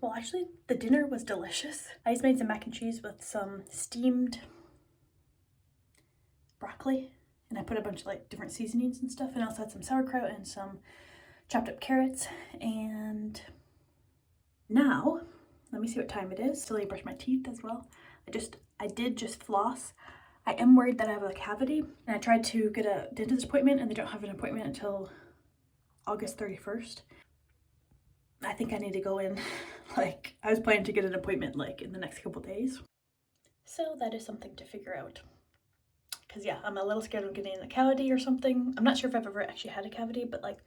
Well, actually, the dinner was delicious. I just made some mac and cheese with some steamed broccoli, and I put a bunch of like different seasonings and stuff, and I also had some sauerkraut and some chopped up carrots. And now, let me see what time it is. Still need to brush my teeth as well. I did just floss. I am worried that I have a cavity, and I tried to get a dentist appointment, and they don't have an appointment until August 31st. I think I need to go in, like, I was planning to get an appointment like in the next couple days. So that is something to figure out. Because yeah, I'm a little scared of getting a cavity or something. I'm not sure if I've ever actually had a cavity, but like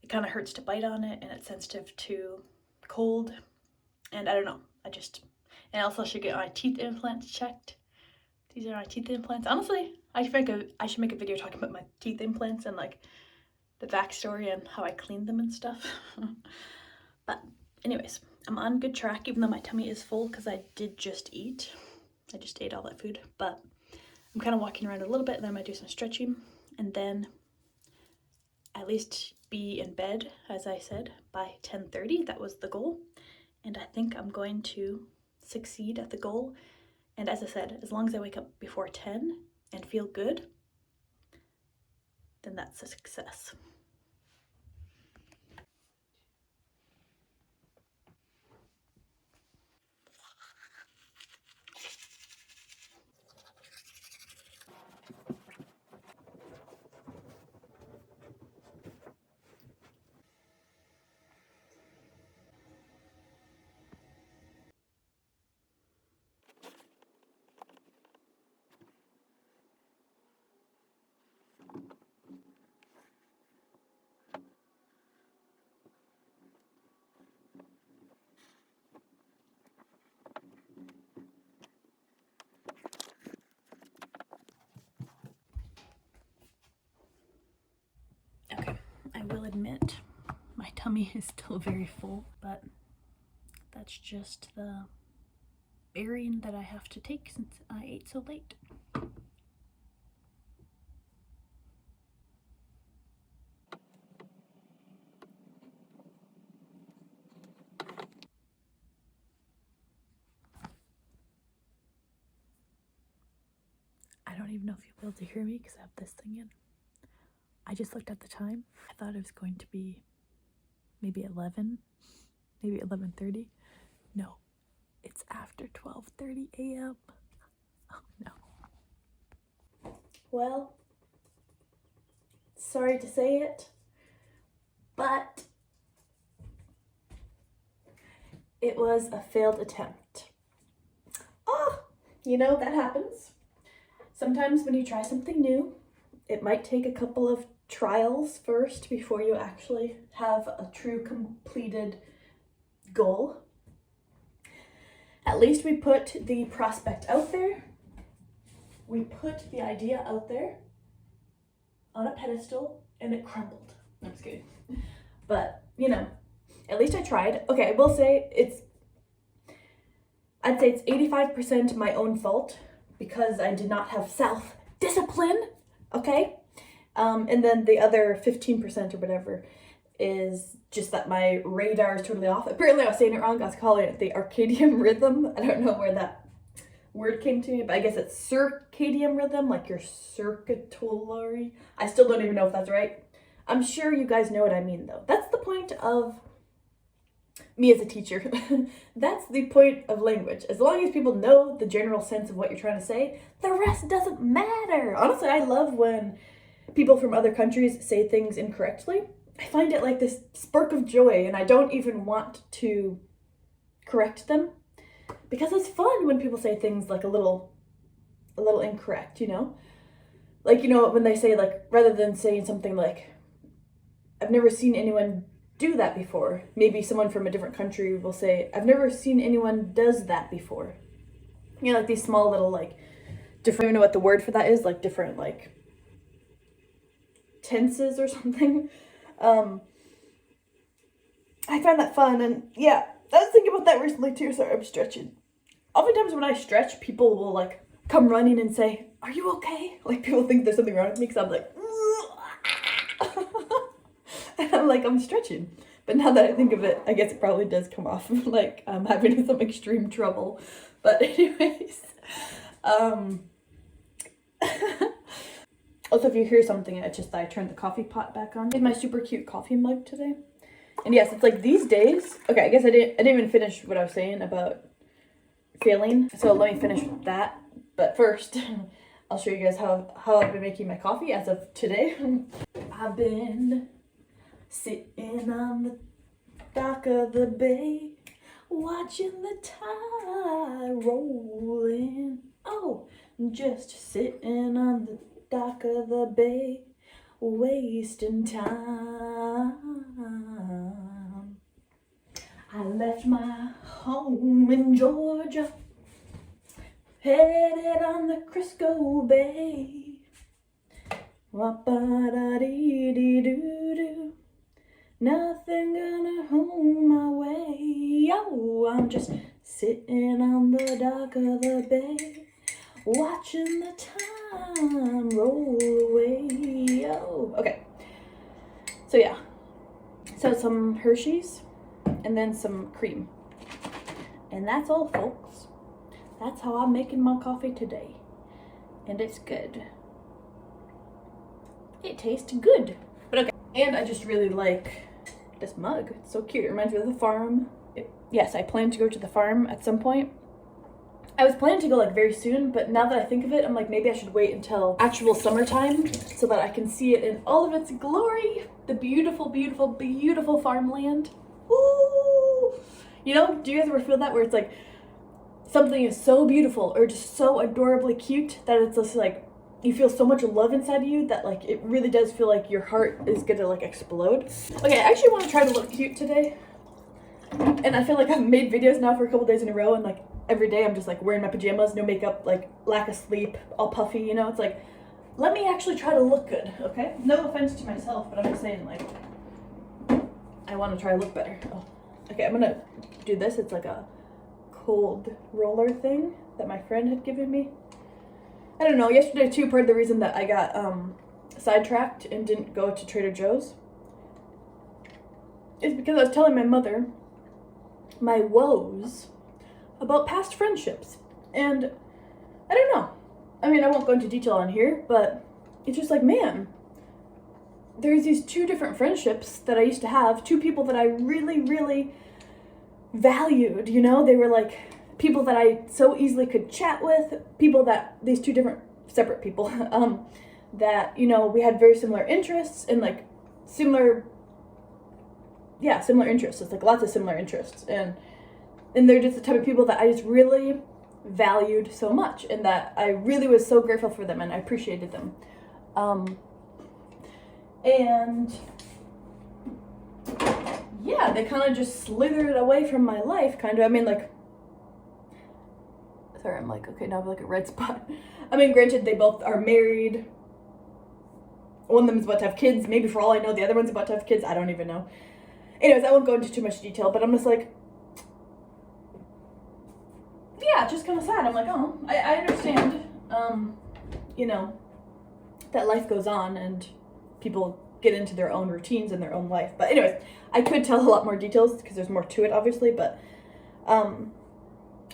it kind of hurts to bite on it, and it's sensitive to cold. And I don't know, and also I should get my teeth implants checked. These are my teeth implants. Honestly, I should make a video talking about my teeth implants and like the backstory and how I cleaned them and stuff. But anyways, I'm on good track, even though my tummy is full because I did just eat. I just ate all that food, but I'm kind of walking around a little bit, and then I'm gonna do some stretching, and then at least be in bed, as I said, by 10:30. That was the goal, and I think I'm going to succeed at the goal. And as I said, as long as I wake up before 10 and feel good, then that's a success. Okay, I will admit my tummy is still very full, but that's just the bearing that I have to take since I ate so late. I don't even know if you'll be able to hear me because I have this thing in. I just looked at the time. I thought it was going to be maybe 11, maybe 11:30. No, it's after 12:30 a.m. Oh no. Well, sorry to say it, but it was a failed attempt. Oh, you know, that happens. Sometimes when you try something new, it might take a couple of trials first before you actually have a true completed goal. At least we put the prospect out there. We put the idea out there on a pedestal, and it crumbled. I'm just kidding. But, you know, at least I tried. Okay, I will say I'd say it's 85% my own fault because I did not have self-discipline, okay? And then the other 15% or whatever is just that my radar is totally off. Apparently I was saying it wrong. I was calling it the circadian rhythm. I don't know where that word came to me, but I guess it's circadian rhythm, like your circuitry. I still don't even know if that's right. I'm sure you guys know what I mean, though. That's the point of me as a teacher. That's the point of language. As long as people know the general sense of what you're trying to say, the rest doesn't matter. Honestly, I love when people from other countries say things incorrectly. I find it like this spark of joy, and I don't even want to correct them because it's fun when people say things like a little incorrect, you know? Like, you know, when they say, like, rather than saying something like, I've never seen anyone do that before. Maybe someone from a different country will say, I've never seen anyone does that before. You know, like these small little, like, different, I don't know what the word for that is, like different, like, tenses or something. I find that fun, and yeah, I was thinking about that recently too. Sorry, I'm stretching. Oftentimes when I stretch, people will like come running and say, are you okay? Like people think there's something wrong with me because I'm like, and I'm like, I'm stretching. But now that I think of it, I guess it probably does come off like I'm having some extreme trouble. But anyways, also if you hear something, it's just that I turned the coffee pot back on. I made my super cute coffee mug today. And yes, it's like these days, okay, I guess I didn't even finish what I was saying about failing. So let me finish that. But first, I'll show you guys how I've been making my coffee as of today. I've been sitting on the dock of the bay, watching the tide rolling. Oh, just sitting on the dock of the bay, wasting time. I left my home in Georgia, headed on the Crisco Bay. Wap-a-da-dee-dee-doo-doo. Nothing gonna hold my way. Oh, I'm just sitting on the dock of the bay, watching the time roll away. Oh, okay. So yeah. So some Hershey's and then some cream. And that's all, folks. That's how I'm making my coffee today. And it's good. It tastes good. But okay. And I just really like this mug. It's so cute. It reminds me of the farm. Yes, I plan to go to the farm at some point. I was planning to go like very soon, but now that I think of it, I'm like, maybe I should wait until actual summertime so that I can see it in all of its glory. The beautiful, beautiful, beautiful farmland. Ooh! You know, do you guys ever feel that where it's like something is so beautiful or just so adorably cute that it's just like you feel so much love inside of you that like it really does feel like your heart is gonna like explode. Okay, I actually want to try to look cute today. And I feel like I've made videos now for a couple days in a row and like every day I'm just like wearing my pajamas, no makeup, like lack of sleep, all puffy, you know? It's like, let me actually try to look good, okay? No offense to myself, but I'm just saying like, I want to try to look better. Oh. Okay, I'm gonna do this. It's like a cold roller thing that my friend had given me. I don't know, yesterday too, part of the reason that I got sidetracked and didn't go to Trader Joe's is because I was telling my mother my woes about past friendships. And I don't know. I mean, I won't go into detail on here, but it's just like, man, there's these two different friendships that I used to have, two people that I really, really valued, you know? They were like people that I so easily could chat with, people that, these two different separate people, that, you know, we had very similar interests and like similar interests. It's like lots of similar interests. And they're just the type of people that I just really valued so much and that I really was so grateful for them and I appreciated them. And yeah, they kind of just slithered away from my life, kind of. I mean, like, sorry, I'm like, okay, now I have like a red spot. I mean, granted, they both are married. One of them is about to have kids. Maybe for all I know, the other one's about to have kids. I don't even know. Anyways, I won't go into too much detail, but I'm just like, yeah, just kind of sad. I'm like, oh, I understand, you know, that life goes on and people get into their own routines and their own life. But anyways, I could tell a lot more details because there's more to it, obviously, but, I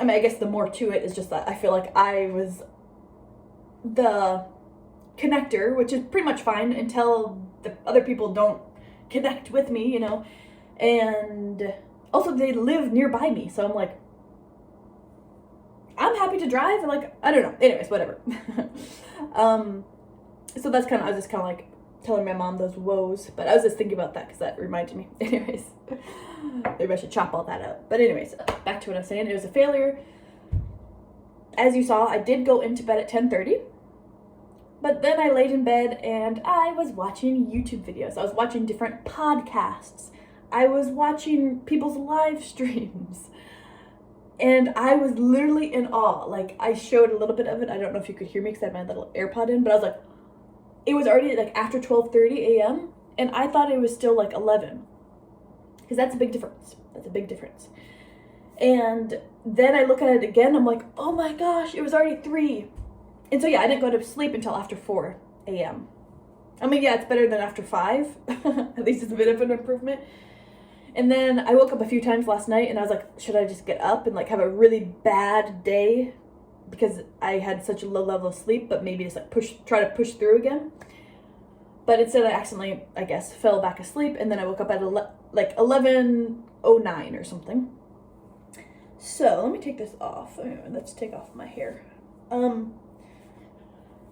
mean, I guess the more to it is just that I feel like I was the connector, which is pretty much fine until the other people don't connect with me, you know, and also they live nearby me, so I'm like, I'm happy to drive, and like, I don't know, anyways, whatever. So that's kind of, I was just kind of like telling my mom those woes, but I was just thinking about that because that reminded me. Anyways, maybe I should chop all that out. But anyways, back to what I was saying. It was a failure. As you saw, I did go into bed at 10:30, but then I laid in bed and I was watching YouTube videos. I was watching different podcasts. I was watching people's live streams. And I was literally in awe. Like, I showed a little bit of it. I don't know if you could hear me because I had my little AirPod in, but I was like, it was already like after 12:30 a.m. and I thought it was still like 11. Because that's a big difference. That's a big difference. And then I look at it again, I'm like, oh my gosh, it was already 3. And so yeah, I didn't go to sleep until after 4 a.m. I mean, yeah, it's better than after 5. At least it's a bit of an improvement. And then I woke up a few times last night and I was like, should I just get up and like have a really bad day because I had such a low level of sleep, but maybe just like try to push through again. But instead I accidentally, I guess, fell back asleep, and then I woke up at like 11:09 or something. So let me take this off. Let's take off my hair.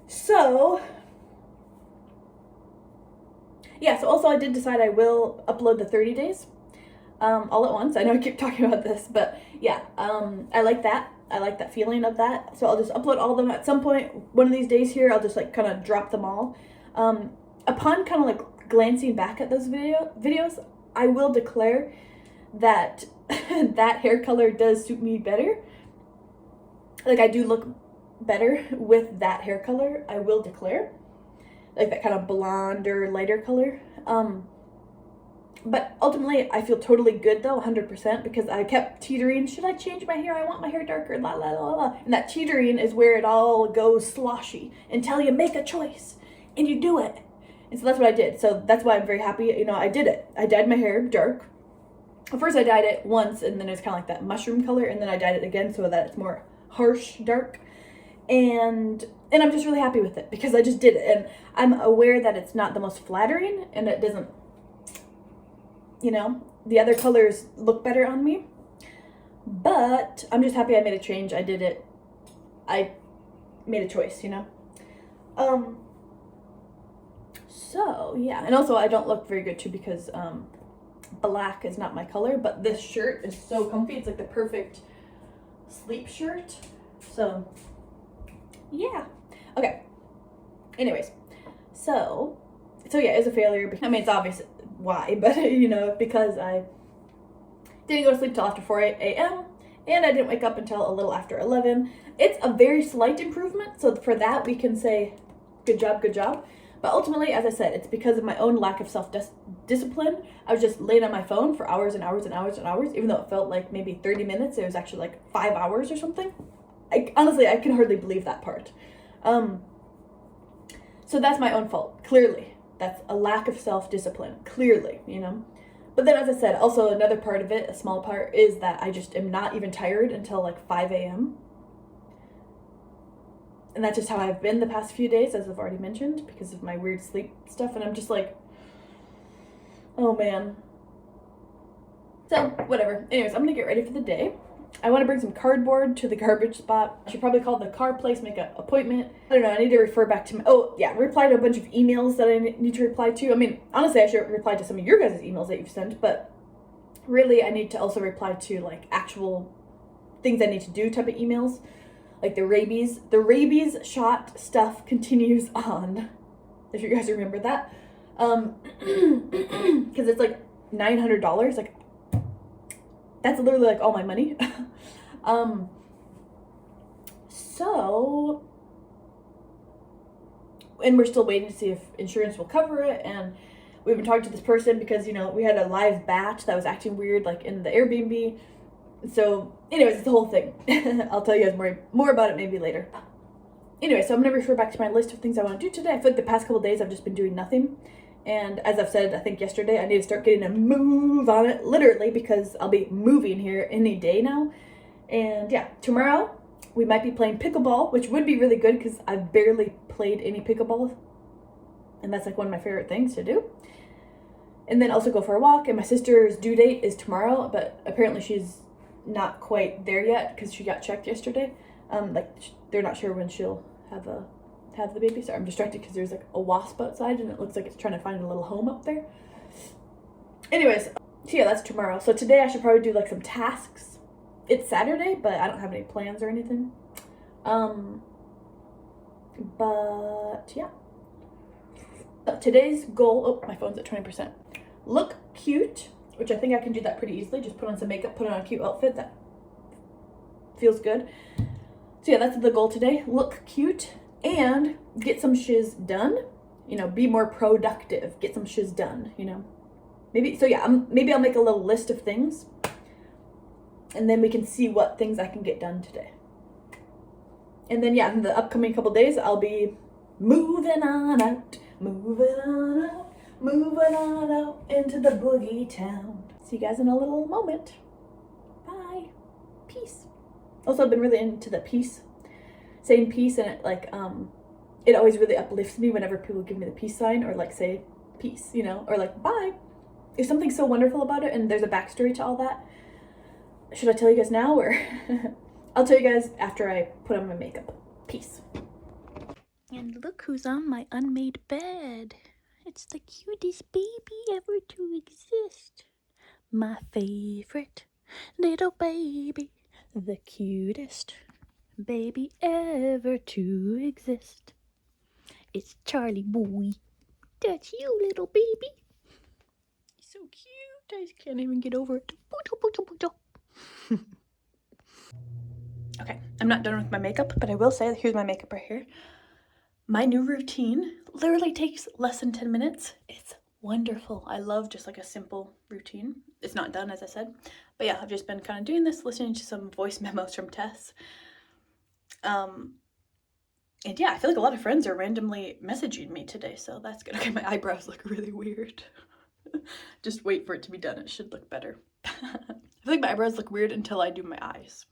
So also I did decide I will upload the 30 days all at once. I know I keep talking about this, but yeah, I like that. I like that feeling of that. So I'll just upload all of them at some point. One of these days here, I'll just like kind of drop them all. Upon kind of like glancing back at those videos, I will declare that that hair color does suit me better. Like I do look better with that hair color, I will declare. Like that kind of blonde or lighter color. But ultimately, I feel totally good though, 100%, because I kept teetering. Should I change my hair? I want my hair darker, la la la la. And that teetering is where it all goes sloshy until you make a choice and you do it. And so that's what I did. So that's why I'm very happy. You know, I did it. I dyed my hair dark. At first I dyed it once, and then it was kind of like that mushroom color, and then I dyed it again so that it's more harsh dark. And I'm just really happy with it because I just did it. And I'm aware that it's not the most flattering, and it doesn't, you know, the other colors look better on me. But I'm just happy I made a change. I did it. I made a choice, you know. So yeah, and also I don't look very good too because black is not my color, but this shirt is so comfy. It's like the perfect sleep shirt. So yeah. Okay. Anyways, so yeah, it's a failure. I mean, it's obvious why, but you know, because I didn't go to sleep till after 4 a.m. and I didn't wake up until a little after 11. It's a very slight improvement, so for that we can say good job, good job. But ultimately, as I said, it's because of my own lack of self-discipline. I was just laying on my phone for hours and hours and hours and hours, even though it felt like maybe 30 minutes. It was actually like 5 hours or something. Honestly, I can hardly believe that part. So that's my own fault, clearly. That's a lack of self-discipline, clearly, you know. But then, as I said, also another part of it, a small part, is that I just am not even tired until like 5 a.m. And that's just how I've been the past few days, as I've already mentioned, because of my weird sleep stuff. And I'm just like, oh man. So, whatever. Anyways, I'm gonna get ready for the day. I want to bring some cardboard to the garbage spot. I should probably call the car place, make an appointment. I don't know, I need to refer back to reply to a bunch of emails that I need to reply to. I mean, honestly, I should reply to some of your guys' emails that you've sent, but really I need to also reply to like actual things I need to do type of emails. Like the rabies shot stuff continues on, if you guys remember that. Because it's like $900, like that's literally like all my money. So, and we're still waiting to see if insurance will cover it, and we've been talking to this person because, you know, we had a live bat that was acting weird like in the Airbnb. So anyways, it's the whole thing. I'll tell you guys more about it maybe later. Anyway, so I'm gonna refer back to my list of things I want to do today. I feel like the past couple days I've just been doing nothing. And as I've said, I think yesterday, I need to start getting a move on it, literally, because I'll be moving here any day now. And yeah, tomorrow we might be playing pickleball, which would be really good because I've barely played any pickleball. And that's like one of my favorite things to do. And then also go for a walk. And my sister's due date is tomorrow, but apparently she's not quite there yet because she got checked yesterday. They're not sure when she'll have the baby. Sorry, I'm distracted because there's like a wasp outside and it looks like it's trying to find a little home up there. Anyways, so yeah, that's tomorrow. So today I should probably do like some tasks. It's Saturday, but I don't have any plans or anything. But yeah. Today's goal, oh, my phone's at 20%. Look cute, which I think I can do that pretty easily. Just put on some makeup, put on a cute outfit that feels good. So yeah, that's the goal today. Look cute and get some shiz done. You know, be more productive. Get some shiz done, you know. Maybe I'll make a little list of things. And then we can see what things I can get done today. And then yeah, in the upcoming couple days, I'll be moving on out into the boogie town. So see you guys in a little moment. Bye. Peace. Also, I've been really into the peace, saying peace, and it like it always really uplifts me whenever people give me the peace sign or like say peace, you know, or like bye. There's something so wonderful about it, and there's a backstory to all that. Should I tell you guys now, or I'll tell you guys after I put on my makeup. Peace. And look who's on my unmade bed. It's the cutest baby ever to exist. My favorite little baby. The cutest baby ever to exist. It's Charlie boy. That's you, little baby. He's so cute. I just can't even get over it. Okay, I'm not done with my makeup, but I will say that here's my makeup right here. My new routine literally takes less than 10 minutes. It's wonderful. I love just like a simple routine. It's not done, as I said. But yeah, I've just been kind of doing this, listening to some voice memos from Tess. And yeah, I feel like a lot of friends are randomly messaging me today, so that's good. Okay, my eyebrows look really weird. Just wait for it to be done. It should look better. I feel like my eyebrows look weird until I do my eyes.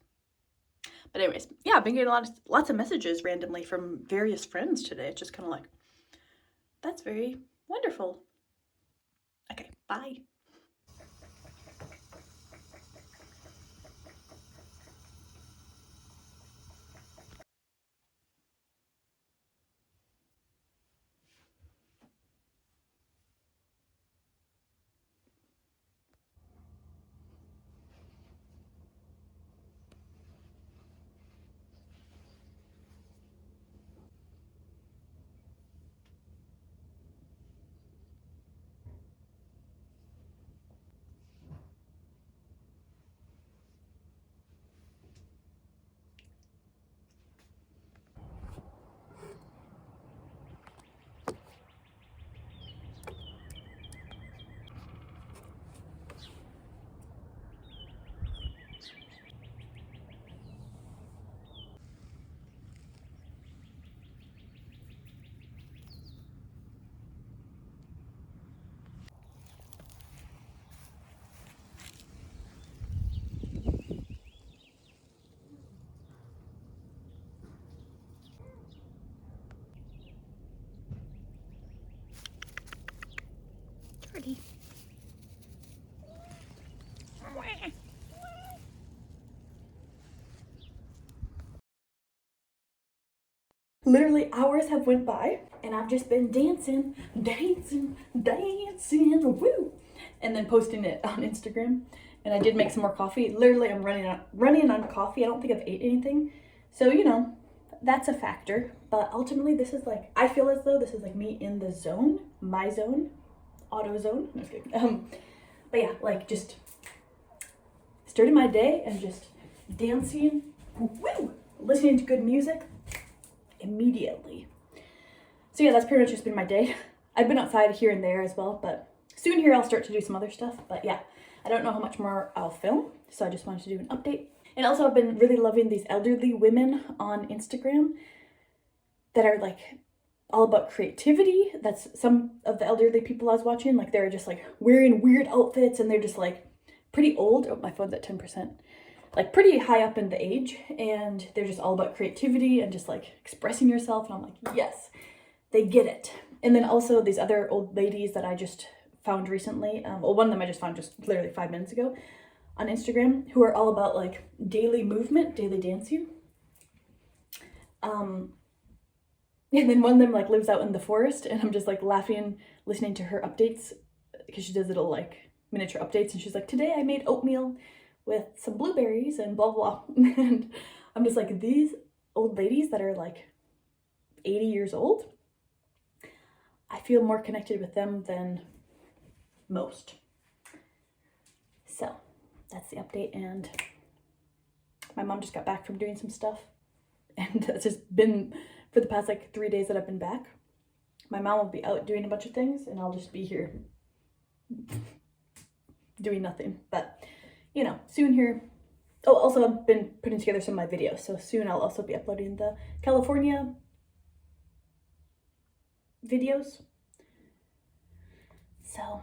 But anyways, yeah, I've been getting lots of messages randomly from various friends today. It's just kind of like, that's very wonderful. Okay, bye. Charlie. Literally hours have went by and I've just been dancing, woo, and then posting it on Instagram. And I did make some more coffee. Literally, I'm running on coffee. I don't think I've ate anything, so you know, that's a factor. But ultimately, this is like, I feel as though this is like me in the zone, my zone, auto zone. No, just kidding. But yeah, like just starting my day and just dancing, woo, listening to good music immediately. So yeah, that's pretty much just been my day. I've been outside here and there as well, but soon here I'll start to do some other stuff. But yeah, I don't know how much more I'll film, so I just wanted to do an update. And also, I've been really loving these elderly women on Instagram that are like all about creativity. That's some of the elderly people I was watching. Like they're just like wearing weird outfits and they're just like pretty old. Oh, my phone's at 10%. Like pretty high up in the age, and they're just all about creativity and just like expressing yourself. And I'm like, yes, they get it. And then also these other old ladies that I just found recently. Well, one of them I just found just literally 5 minutes ago on Instagram, who are all about like daily movement, daily dancing. And then one of them like lives out in the forest, and I'm just like laughing, listening to her updates, because she does little like miniature updates, and she's like, today I made oatmeal with some blueberries and blah blah. And I'm just like, these old ladies that are like 80 years old, I feel more connected with them than most. So that's the update. And my mom just got back from doing some stuff, and that's just been for the past like 3 days that I've been back. My mom will be out doing a bunch of things and I'll just be here doing nothing. But you know, soon here. Oh, also I've been putting together some of my videos, so soon I'll also be uploading the California videos. So